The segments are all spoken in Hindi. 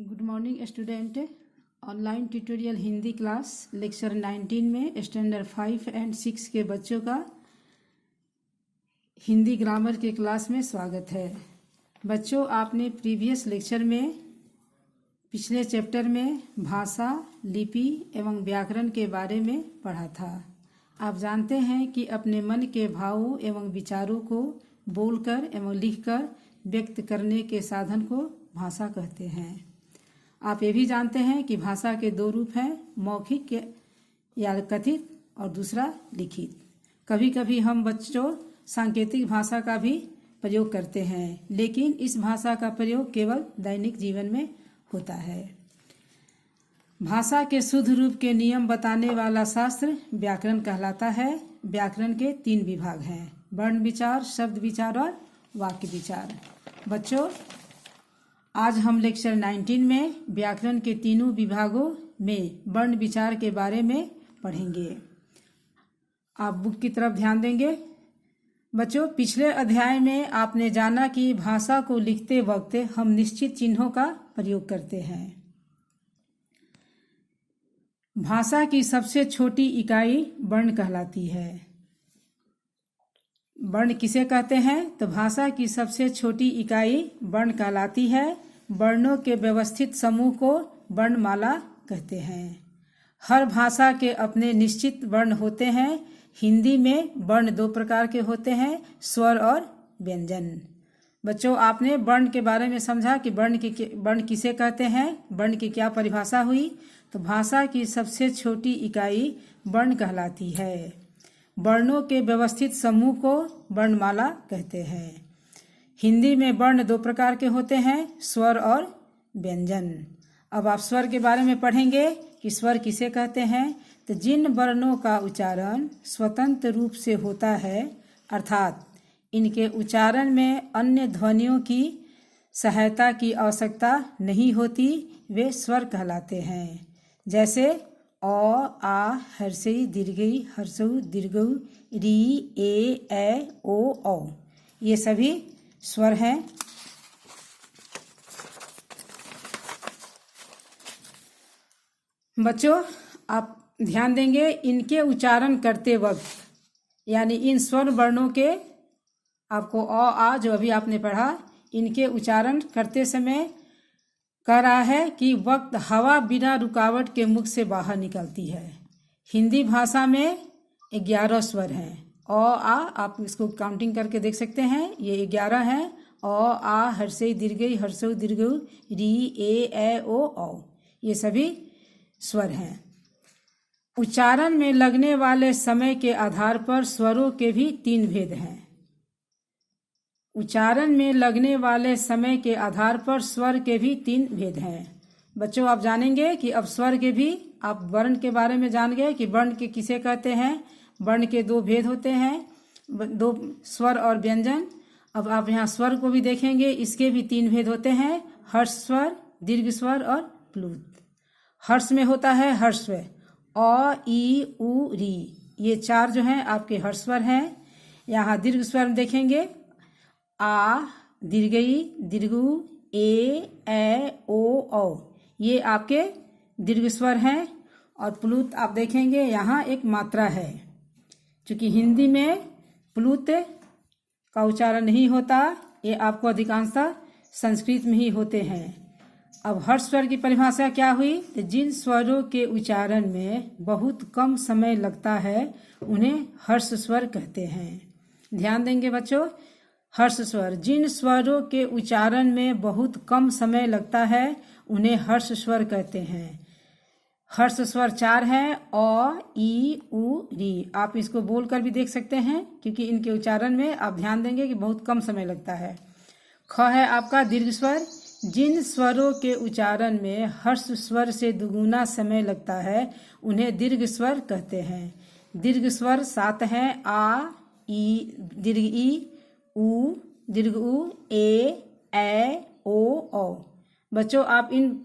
Good morning student. Online tutorial Hindi class lecture 19 में स्टैंडर्ड 5 एंड 6 के बच्चों का हिंदी ग्रामर के क्लास में स्वागत है। बच्चों, आपने प्रीवियस लेक्चर में पिछले चैप्टर में भाषा, लिपि एवं व्याकरण के बारे में पढ़ा था। आप जानते हैं कि अपने मन के भावों एवं विचारों को बोलकर एवं लिखकर व्यक्त करने के साधन को भाषा कहते हैं। आप ये भी जानते हैं कि भाषा के दो रूप हैं, मौखिक या कथित और दूसरा लिखित। कभी कभी हम बच्चों सांकेतिक भाषा का भी प्रयोग करते हैं, लेकिन इस भाषा का प्रयोग केवल दैनिक जीवन में होता है। भाषा के शुद्ध रूप के नियम बताने वाला शास्त्र व्याकरण कहलाता है। व्याकरण के 3 विभाग हैं, वर्ण विचार, शब्द विचार और वाक्य विचार। बच्चों, आज हम लेक्चर 19 में व्याकरण के तीनों विभागों में वर्ण विचार के बारे में पढ़ेंगे। आप बुक की तरफ ध्यान देंगे। बच्चों, पिछले अध्याय में आपने जाना कि भाषा को लिखते वक्त हम निश्चित चिन्हों का प्रयोग करते हैं। भाषा की सबसे छोटी इकाई वर्ण कहलाती है। वर्ण किसे कहते हैं? तो भाषा की सबसे छोटी इकाई वर्ण कहलाती है। वर्णों के व्यवस्थित समूह को वर्णमाला कहते हैं। हर भाषा के अपने निश्चित वर्ण होते हैं। हिंदी में वर्ण 2 प्रकार के होते हैं, स्वर और व्यंजन। बच्चों, आपने वर्ण के बारे में समझा कि वर्ण किसे कहते हैं, वर्ण की क्या परिभाषा हुई। तो भाषा की सबसे छोटी इकाई वर्ण कहलाती है। वर्णों के व्यवस्थित समूह को वर्णमाला कहते हैं। हिंदी में वर्ण 2 प्रकार के होते हैं, स्वर और व्यंजन। अब आप स्वर के बारे में पढ़ेंगे कि स्वर किसे कहते हैं। तो जिन वर्णों का उच्चारण स्वतंत्र रूप से होता है, अर्थात इनके उच्चारण में अन्य ध्वनियों की सहायता की आवश्यकता नहीं होती, वे स्वर कहलाते हैं। जैसे अ, आ, हर्षई, दीर्घई, हर्षऊ, दीर्घऊ, री, ए, ओ, औ, ये सभी स्वर हैं। बच्चों, आप ध्यान देंगे, इनके उच्चारण करते वक्त, यानी इन स्वर वर्णों के, आपको अ, आ जो अभी आपने पढ़ा, इनके उच्चारण करते समय कह रहा है कि वक्त हवा बिना रुकावट के मुख से बाहर निकलती है। हिंदी भाषा में 11 स्वर हैं। अ, आ, आप इसको काउंटिंग करके देख सकते हैं, ये 11 हैं। अ, आ, हर्षई, दीर्घई, हर्षऊ, दीर्घऊ, री, ए, ओ, औ, ये सभी स्वर हैं। उच्चारण में लगने वाले समय के आधार पर स्वरों के भी 3 भेद हैं। उच्चारण में लगने वाले समय के आधार पर स्वर के भी 3 भेद हैं। बच्चों, आप जानेंगे कि अब स्वर के भी, आप वर्ण के बारे में जान गए कि वर्ण के किसे कहते हैं। वर्ण के 2 भेद होते हैं, 2 स्वर और व्यंजन। अब आप यहाँ स्वर को भी देखेंगे, इसके भी 3 भेद होते हैं, हर्ष स्वर, दीर्घ स्वर और प्लुत। हर्ष में होता है हर्ष स्वर, अ, ई, उ, री, ये 4 जो हैं आपके हर्ष स्वर हैं। यहाँ दीर्घ स्वर देखेंगे, आ, दीर्घई, दीर्घु, ए, ओ, औ, ये आपके दीर्घ स्वर हैं। और प्लुत आप देखेंगे, यहाँ एक मात्रा है। क्योंकि हिंदी में प्लुत का उच्चारण नहीं होता, ये आपको अधिकांशतः संस्कृत में ही होते हैं। अब हर्ष स्वर की परिभाषा क्या हुई? तो जिन स्वरों के उच्चारण में बहुत कम समय लगता है, उन्हें हर्ष स्वर कहते हैं। ध्यान देंगे बच्चों, हर्ष स्वर, जिन स्वरों के उच्चारण में बहुत कम समय लगता है, उन्हें हर्ष स्वर कहते हैं। हर्ष स्वर 4 हैं, अ, ई, उ, री। आप इसको बोलकर भी देख सकते हैं, क्योंकि इनके उच्चारण में आप ध्यान देंगे कि बहुत कम समय लगता है। ख है आपका दीर्घ स्वर, जिन स्वरों के उच्चारण में हर्ष स्वर से दुगुना समय लगता है, उन्हें दीर्घ स्वर कहते हैं। दीर्घ स्वर 7 हैं, आ, ई, दीर्घ ई, उ, दीर्घ उ, ए, ओ, औ। बच्चों, आप इन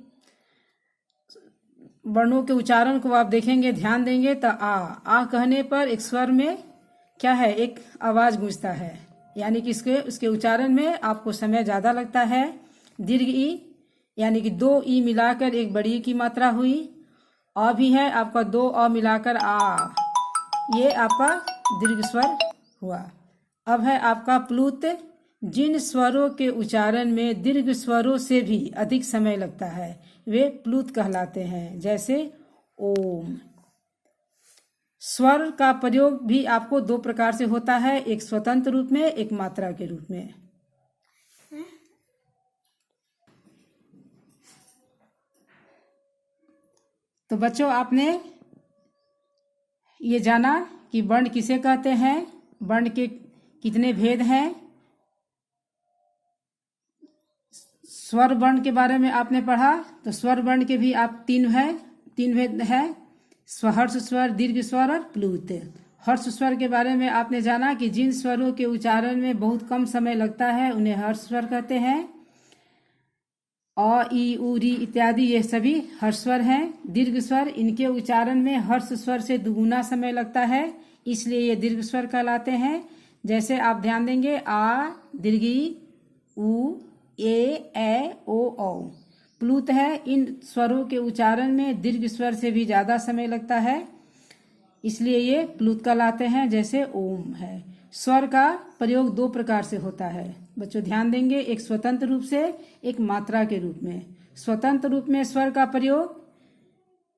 वर्णों के उच्चारण को आप देखेंगे, ध्यान देंगे, तो आ कहने पर एक स्वर में क्या है, एक आवाज गूंजता है, यानी कि उसके उच्चारण में आपको समय ज़्यादा लगता है। दीर्घ ई, यानी कि 2 ई मिलाकर एक बड़ी की मात्रा हुई। अ भी है आपका 2 अ मिलाकर आ, ये आपका दीर्घ स्वर हुआ। अब है आपका प्लुत। जिन स्वरों के उच्चारण में दीर्घ स्वरों से भी अधिक समय लगता है वे प्लुत कहलाते हैं, जैसे ओम। स्वर का प्रयोग भी आपको 2 प्रकार से होता है, एक स्वतंत्र रूप में, एक मात्रा के रूप में। तो बच्चों, आपने ये जाना कि वर्ण किसे कहते हैं, वर्ण के कितने भेद हैं। स्वर वर्ण के बारे में आपने पढ़ा, तो स्वर वर्ण के भी आप 3 भेद है, हर्ष स्वर, दीर्घ स्वर और प्लुत। हर्ष स्वर के बारे में आपने जाना कि जिन स्वरों के उच्चारण में बहुत कम समय लगता है उन्हें हर्ष स्वर कहते हैं। अ, ई, उ, री इत्यादि ये सभी हर्ष स्वर हैं। दीर्घ स्वर, इनके उच्चारण में हर्ष स्वर से दुगुना समय लगता है, इसलिए ये दीर्घ स्वर कहलाते हैं। जैसे आप ध्यान देंगे आ, दीर्घी, उ, ए, ओ, औ। प्लुत है, इन स्वरों के उच्चारण में दीर्घ स्वर से भी ज्यादा समय लगता है, इसलिए ये प्लुत कहलाते हैं, जैसे ओम है। स्वर का प्रयोग 2 प्रकार से होता है बच्चों, ध्यान देंगे, एक स्वतंत्र रूप से, एक मात्रा के रूप में। स्वतंत्र रूप में स्वर का प्रयोग,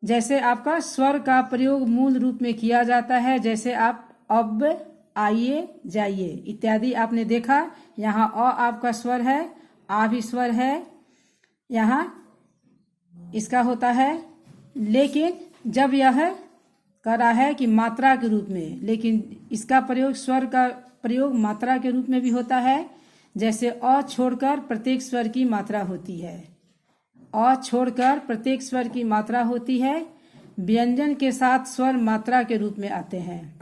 जैसे आपका स्वर का प्रयोग मूल रूप में किया जाता है, जैसे आप अब, आइए, जाइए इत्यादि आपने देखा। यहाँ अ आपका स्वर है, आ भी स्वर है, यहाँ इसका होता है। लेकिन जब यह कर रहा है कि मात्रा के रूप में, लेकिन इसका प्रयोग, स्वर का प्रयोग मात्रा के रूप में भी होता है, जैसे अ छोड़कर प्रत्येक स्वर की मात्रा होती है। अ छोड़कर प्रत्येक स्वर की मात्रा होती है। व्यंजन के साथ स्वर मात्रा के रूप में आते हैं।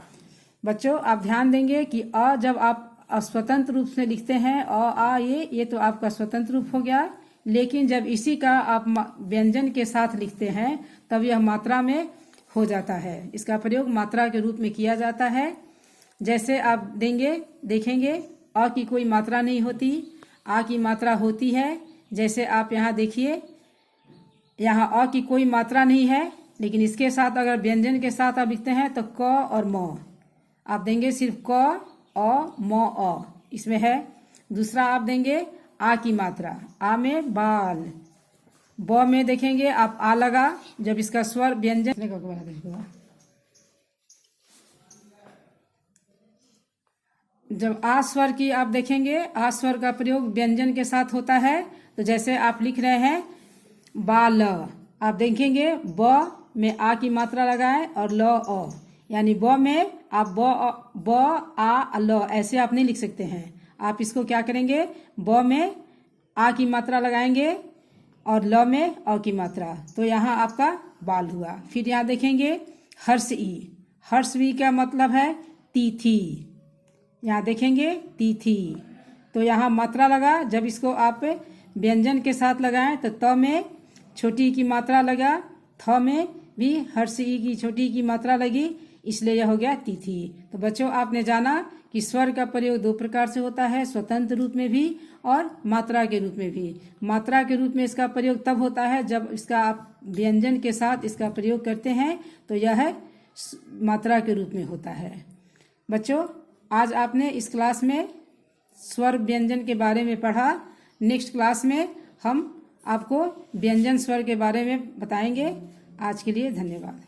बच्चों, आप ध्यान देंगे कि अ जब आप स्वतंत्र रूप से लिखते हैं, अ, आ, ये तो आपका स्वतंत्र रूप हो गया। लेकिन जब इसी का आप व्यंजन के साथ लिखते हैं तब यह मात्रा में हो जाता है, इसका प्रयोग मात्रा के रूप में किया जाता है। जैसे आप देखेंगे अ की कोई मात्रा नहीं होती, आ की मात्रा होती है। जैसे आप यहाँ देखिए, यहाँ अ की कोई मात्रा नहीं है, लेकिन इसके साथ अगर व्यंजन के साथ आप लिखते हैं तो क और म आप देंगे, सिर्फ क, अ, म, अ इसमें है। दूसरा आप देंगे आ की मात्रा, आ में बाल, ब में देखेंगे आप आ लगा, जब इसका स्वर व्यंजन, जब आ स्वर की आप देखेंगे, आ स्वर का प्रयोग व्यंजन के साथ होता है। तो जैसे आप लिख रहे हैं बाल, आप देखेंगे ब में आ की मात्रा लगाएं और ल, अ, यानी ब में आप ब, आ, ल ऐसे आप नहीं लिख सकते हैं। आप इसको क्या करेंगे, ब में आ की मात्रा लगाएंगे और ल में अ की मात्रा, तो यहाँ आपका बाल हुआ। फिर यहाँ देखेंगे हर्ष ई, हर्ष ई का मतलब है तिथि, यहाँ देखेंगे तिथि, तो यहाँ मात्रा लगा। जब इसको आप व्यंजन के साथ लगाएं तो त में छोटी की मात्रा लगा, थ में भी हर्ष ई की छोटी की मात्रा लगी, इसलिए यह हो गया तिथि। तो बच्चों, आपने जाना कि स्वर का प्रयोग 2 प्रकार से होता है, स्वतंत्र रूप में भी और मात्रा के रूप में भी। मात्रा के रूप में इसका प्रयोग तब होता है जब इसका आप व्यंजन के साथ इसका प्रयोग करते हैं, तो यह मात्रा के रूप में होता है। बच्चों, आज आपने इस क्लास में स्वर व्यंजन के बारे में पढ़ा। नेक्स्ट क्लास में हम आपको व्यंजन स्वर के बारे में बताएंगे। आज के लिए धन्यवाद।